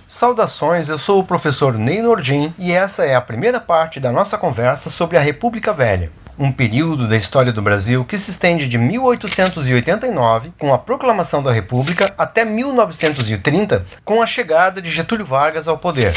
Saudações, eu sou o professor Ney Nordin e essa é a primeira parte da nossa conversa sobre a República Velha, um período da história do Brasil que se estende de 1889, com a proclamação da República, até 1930, com a chegada de Getúlio Vargas ao poder.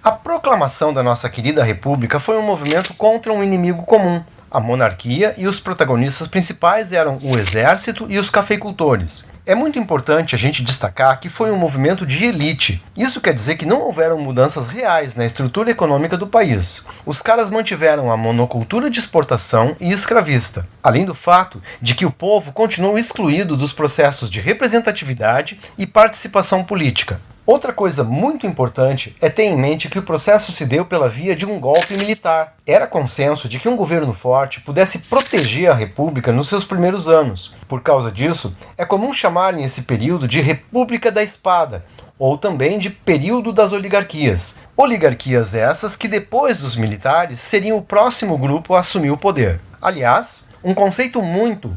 A proclamação da nossa querida República foi um movimento contra um inimigo comum, a monarquia, e os protagonistas principais eram o exército e os cafeicultores. É muito importante a gente destacar que foi um movimento de elite. Isso quer dizer que não houveram mudanças reais na estrutura econômica do país. Os caras mantiveram a monocultura de exportação e escravista, além do fato de que o povo continuou excluído dos processos de representatividade e participação política. Outra coisa muito importante é ter em mente que o processo se deu pela via de um golpe militar. Era consenso de que um governo forte pudesse proteger a República nos seus primeiros anos. Por causa disso, é comum chamarem esse período de República da Espada, ou também de período das oligarquias. Oligarquias essas que depois dos militares seriam o próximo grupo a assumir o poder. Aliás, um conceito muito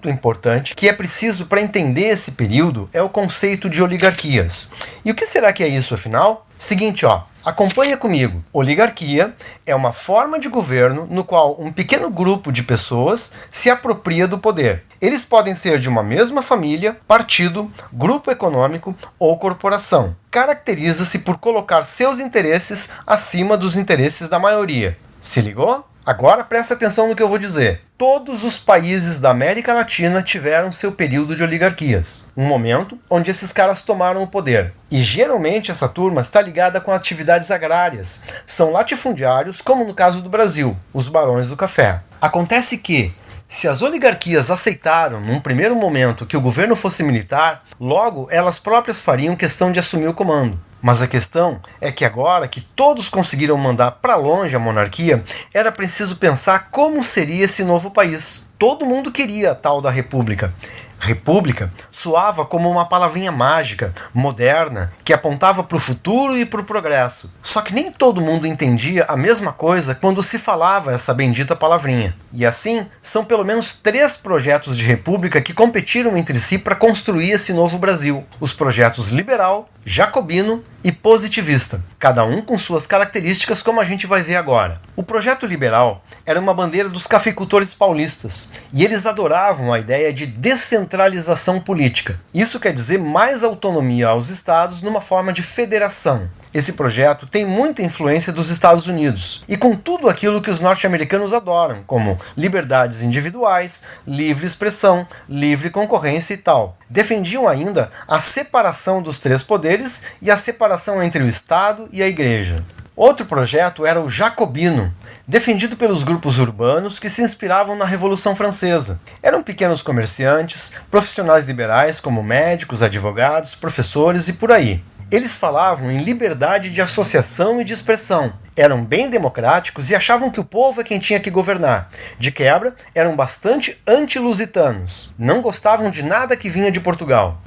importante que é preciso para entender esse período é o conceito de oligarquias. E o que será que é isso, afinal? Seguinte, acompanha comigo. Oligarquia é uma forma de governo no qual um pequeno grupo de pessoas se apropria do poder. Eles podem ser de uma mesma família, partido, grupo econômico ou corporação. Caracteriza-se por colocar seus interesses acima dos interesses da maioria. Se ligou? Agora presta atenção no que eu vou dizer. Todos os países da América Latina tiveram seu período de oligarquias, um momento onde esses caras tomaram o poder. E geralmente essa turma está ligada com atividades agrárias. São latifundiários, como no caso do Brasil, os barões do café. Acontece que, se as oligarquias aceitaram, num primeiro momento, que o governo fosse militar, logo elas próprias fariam questão de assumir o comando. Mas a questão é que agora que todos conseguiram mandar para longe a monarquia, era preciso pensar como seria esse novo país. Todo mundo queria a tal da República. República soava como uma palavrinha mágica, moderna, que apontava para o futuro e para o progresso. Só que nem todo mundo entendia a mesma coisa quando se falava essa bendita palavrinha. E assim, são pelo menos 3 projetos de república que competiram entre si para construir esse novo Brasil. Os projetos liberal, jacobino e positivista, cada um com suas características, como a gente vai ver agora. O projeto liberal era uma bandeira dos cafeicultores paulistas, e eles adoravam a ideia de descentralização política. Isso quer dizer mais autonomia aos estados numa forma de federação. Esse projeto tem muita influência dos Estados Unidos, e com tudo aquilo que os norte-americanos adoram, como liberdades individuais, livre expressão, livre concorrência e tal. Defendiam ainda a separação dos 3 poderes e a separação entre o Estado e a Igreja. Outro projeto era o jacobino, defendido pelos grupos urbanos que se inspiravam na Revolução Francesa. Eram pequenos comerciantes, profissionais liberais como médicos, advogados, professores e por aí. Eles falavam em liberdade de associação e de expressão. Eram bem democráticos e achavam que o povo é quem tinha que governar. De quebra, eram bastante anti-lusitanos. Não gostavam de nada que vinha de Portugal.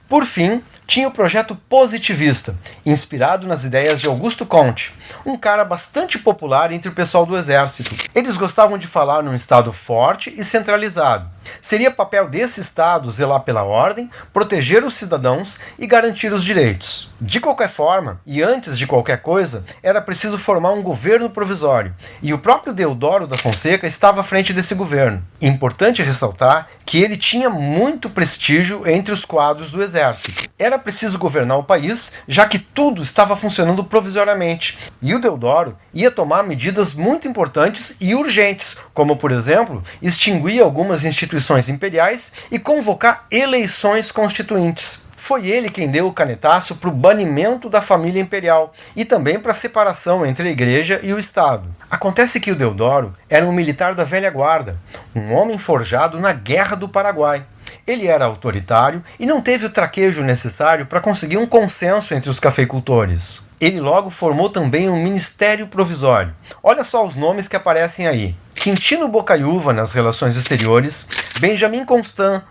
Por fim, tinha o projeto positivista, inspirado nas ideias de Augusto Comte, um cara bastante popular entre o pessoal do exército. Eles gostavam de falar num Estado forte e centralizado. Seria papel desse Estado zelar pela ordem, proteger os cidadãos e garantir os direitos. De qualquer forma, e antes de qualquer coisa, era preciso formar um governo provisório, e o próprio Deodoro da Fonseca estava à frente desse governo. Importante ressaltar que ele tinha muito prestígio entre os quadros do exército. Era preciso governar o país, já que tudo estava funcionando provisoriamente, e o Deodoro ia tomar medidas muito importantes e urgentes, como, por exemplo, extinguir algumas instituições imperiais e convocar eleições constituintes. Foi ele quem deu o canetaço para o banimento da família imperial e também para a separação entre a igreja e o Estado. Acontece que o Deodoro era um militar da velha guarda, um homem forjado na Guerra do Paraguai. Ele era autoritário e não teve o traquejo necessário para conseguir um consenso entre os cafeicultores. Ele logo formou também um ministério provisório. Olha só os nomes que aparecem aí. Quintino Bocaiúva nas relações exteriores, Benjamin Constant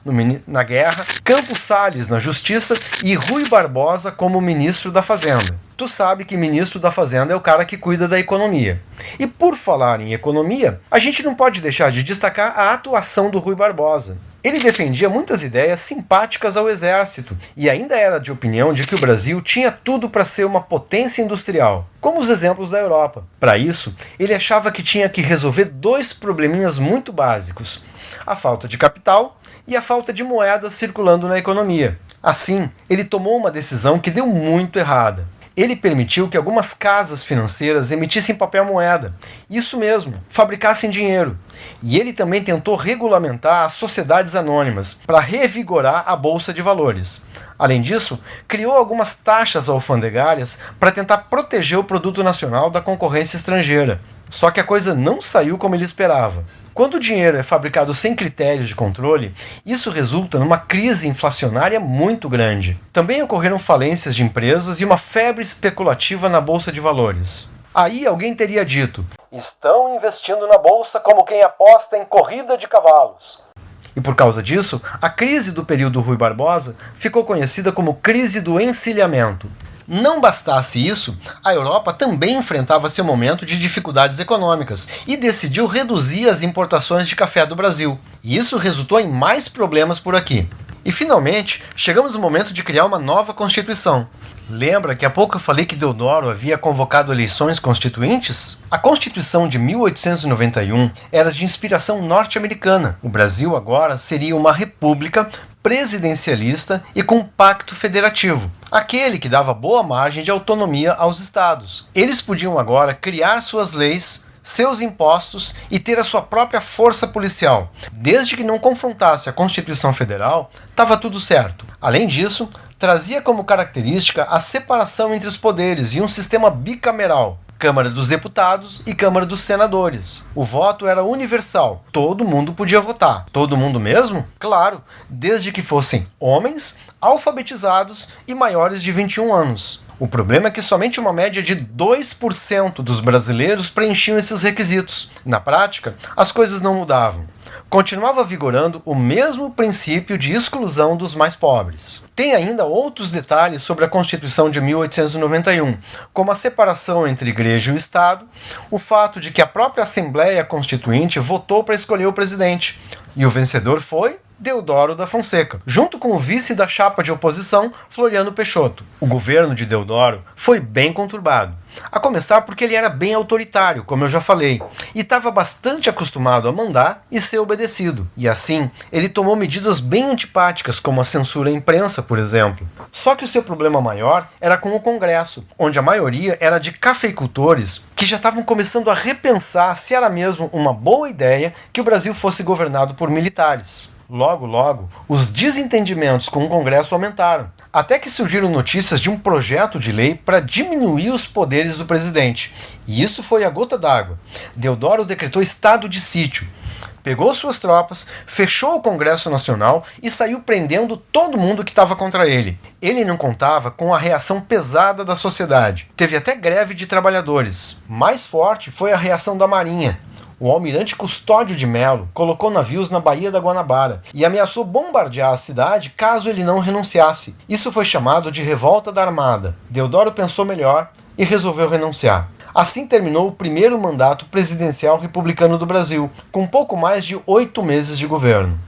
na guerra, Campos Salles na justiça e Rui Barbosa como ministro da Fazenda. Tu sabe que ministro da Fazenda é o cara que cuida da economia. E por falar em economia, a gente não pode deixar de destacar a atuação do Rui Barbosa. Ele defendia muitas ideias simpáticas ao exército e ainda era de opinião de que o Brasil tinha tudo para ser uma potência industrial, como os exemplos da Europa. Para isso, ele achava que tinha que resolver dois probleminhas muito básicos: a falta de capital e a falta de moedas circulando na economia. Assim, ele tomou uma decisão que deu muito errada. Ele permitiu que algumas casas financeiras emitissem papel moeda. Isso mesmo, fabricassem dinheiro. E ele também tentou regulamentar as sociedades anônimas para revigorar a Bolsa de Valores. Além disso, criou algumas taxas alfandegárias para tentar proteger o produto nacional da concorrência estrangeira. Só que a coisa não saiu como ele esperava. Quando o dinheiro é fabricado sem critérios de controle, isso resulta numa crise inflacionária muito grande. Também ocorreram falências de empresas e uma febre especulativa na Bolsa de Valores. Aí alguém teria dito: estão investindo na Bolsa como quem aposta em corrida de cavalos. E por causa disso, a crise do período Rui Barbosa ficou conhecida como crise do encilhamento. Não bastasse isso, a Europa também enfrentava seu momento de dificuldades econômicas e decidiu reduzir as importações de café do Brasil. E isso resultou em mais problemas por aqui. E finalmente, chegamos no momento de criar uma nova Constituição. Lembra que há pouco eu falei que Deodoro havia convocado eleições constituintes? A Constituição de 1891 era de inspiração norte-americana. O Brasil agora seria uma república presidencialista e com pacto federativo, aquele que dava boa margem de autonomia aos estados. Eles podiam agora criar suas leis, seus impostos e ter a sua própria força policial. Desde que não confrontasse a Constituição Federal, estava tudo certo. Além disso, trazia como característica a separação entre os poderes e um sistema bicameral: Câmara dos Deputados e Câmara dos Senadores. O voto era universal, todo mundo podia votar. Todo mundo mesmo? Claro, desde que fossem homens, alfabetizados e maiores de 21 anos. O problema é que somente uma média de 2% dos brasileiros preenchiam esses requisitos. Na prática, as coisas não mudavam. Continuava vigorando o mesmo princípio de exclusão dos mais pobres. Tem ainda outros detalhes sobre a Constituição de 1891, como a separação entre Igreja e o Estado, o fato de que a própria Assembleia Constituinte votou para escolher o presidente, e o vencedor foi Deodoro da Fonseca, junto com o vice da chapa de oposição, Floriano Peixoto. O governo de Deodoro foi bem conturbado, a começar porque ele era bem autoritário, como eu já falei, e estava bastante acostumado a mandar e ser obedecido. E assim, ele tomou medidas bem antipáticas, como a censura à imprensa, por exemplo. Só que o seu problema maior era com o Congresso, onde a maioria era de cafeicultores que já estavam começando a repensar se era mesmo uma boa ideia que o Brasil fosse governado por militares. Logo, os desentendimentos com o Congresso aumentaram, até que surgiram notícias de um projeto de lei para diminuir os poderes do presidente. E isso foi a gota d'água. Deodoro decretou estado de sítio, pegou suas tropas, fechou o Congresso Nacional e saiu prendendo todo mundo que estava contra ele. Ele não contava com a reação pesada da sociedade. Teve até greve de trabalhadores. Mais forte foi a reação da Marinha. O almirante Custódio de Melo colocou navios na Baía da Guanabara e ameaçou bombardear a cidade caso ele não renunciasse. Isso foi chamado de Revolta da Armada. Deodoro pensou melhor e resolveu renunciar. Assim terminou o primeiro mandato presidencial republicano do Brasil, com pouco mais de 8 meses de governo.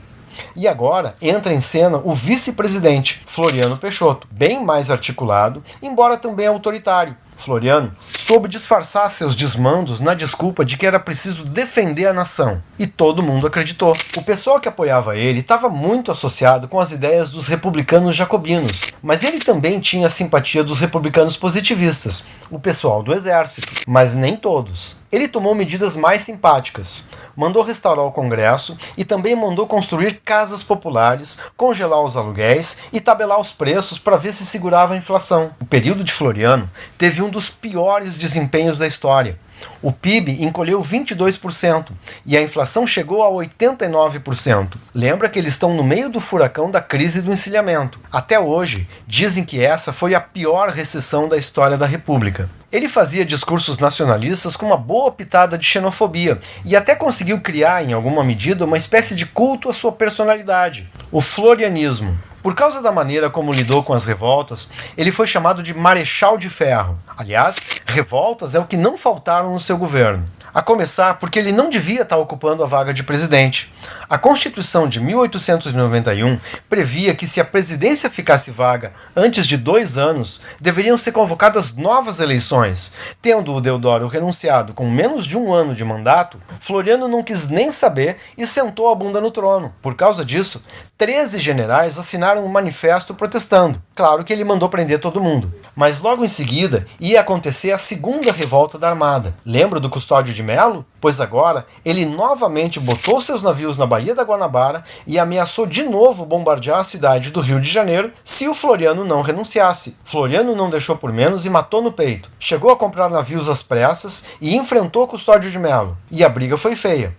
E agora entra em cena o vice-presidente, Floriano Peixoto, bem mais articulado, embora também autoritário. Floriano soube disfarçar seus desmandos na desculpa de que era preciso defender a nação. E todo mundo acreditou. O pessoal que apoiava ele estava muito associado com as ideias dos republicanos jacobinos, mas ele também tinha a simpatia dos republicanos positivistas, o pessoal do exército, mas nem todos. Ele tomou medidas mais simpáticas. Mandou restaurar o Congresso e também mandou construir casas populares, congelar os aluguéis e tabelar os preços para ver se segurava a inflação. O período de Floriano teve um dos piores desempenhos da história. O PIB encolheu 22% e a inflação chegou a 89%. Lembra que eles estão no meio do furacão da crise do encilhamento. Até hoje, dizem que essa foi a pior recessão da história da República. Ele fazia discursos nacionalistas com uma boa pitada de xenofobia e até conseguiu criar, em alguma medida, uma espécie de culto à sua personalidade, o florianismo. Por causa da maneira como lidou com as revoltas, ele foi chamado de Marechal de Ferro. Aliás, revoltas é o que não faltaram no seu governo. A começar porque ele não devia estar ocupando a vaga de presidente. A Constituição de 1891 previa que, se a presidência ficasse vaga antes de 2 anos, deveriam ser convocadas novas eleições. Tendo o Deodoro renunciado com menos de 1 ano de mandato, Floriano não quis nem saber e sentou a bunda no trono. Por causa disso, 13 generais assinaram um manifesto protestando. Claro que ele mandou prender todo mundo. Mas logo em seguida ia acontecer a segunda revolta da Armada. Lembra do Custódio de Melo? Pois agora ele novamente botou seus navios na Baía da Guanabara e ameaçou de novo bombardear a cidade do Rio de Janeiro se o Floriano não renunciasse. Floriano não deixou por menos e matou no peito. Chegou a comprar navios às pressas e enfrentou Custódio de Melo. E a briga foi feia.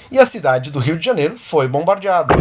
E a cidade do Rio de Janeiro foi bombardeada.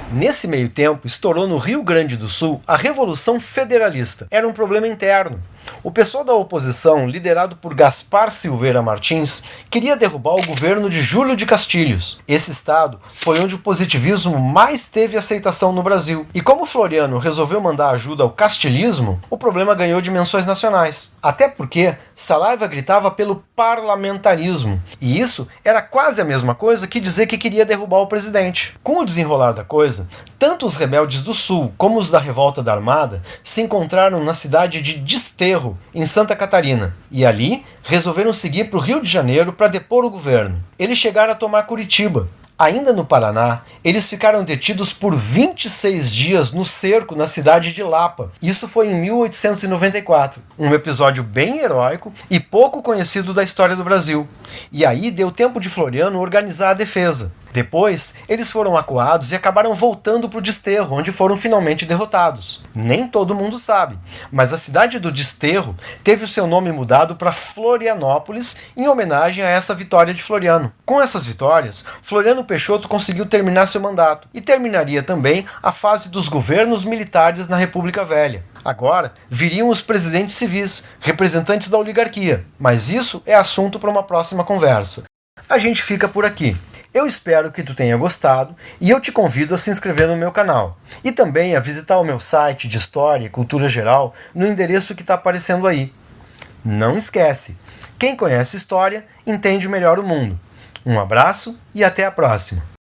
Nesse meio tempo, estourou no Rio Grande do Sul a Revolução Federalista. Era um problema interno. O pessoal da oposição, liderado por Gaspar Silveira Martins, queria derrubar o governo de Júlio de Castilhos. Esse estado foi onde o positivismo mais teve aceitação no Brasil. E como Floriano resolveu mandar ajuda ao castilismo, o problema ganhou dimensões nacionais. Até porque Saraiva gritava pelo parlamentarismo. E isso era quase a mesma coisa que dizer que queria derrubar o presidente. Com o desenrolar da coisa, tanto os rebeldes do Sul como os da Revolta da Armada se encontraram na cidade de Desterro, em Santa Catarina, e ali resolveram seguir para o Rio de Janeiro para depor o governo. Eles chegaram a tomar Curitiba. Ainda no Paraná, eles ficaram detidos por 26 dias no cerco na cidade de Lapa. Isso foi em 1894, um episódio bem heróico e pouco conhecido da história do Brasil. E aí deu tempo de Floriano organizar a defesa. Depois, eles foram acuados e acabaram voltando para o Desterro, onde foram finalmente derrotados. Nem todo mundo sabe, mas a cidade do Desterro teve o seu nome mudado para Florianópolis em homenagem a essa vitória de Floriano. Com essas vitórias, Floriano Peixoto conseguiu terminar seu mandato e terminaria também a fase dos governos militares na República Velha. Agora viriam os presidentes civis, representantes da oligarquia, mas isso é assunto para uma próxima conversa. A gente fica por aqui. Eu espero que tu tenha gostado e eu te convido a se inscrever no meu canal e também a visitar o meu site de História e Cultura Geral no endereço que está aparecendo aí. Não esquece, quem conhece história entende melhor o mundo. Um abraço e até a próxima!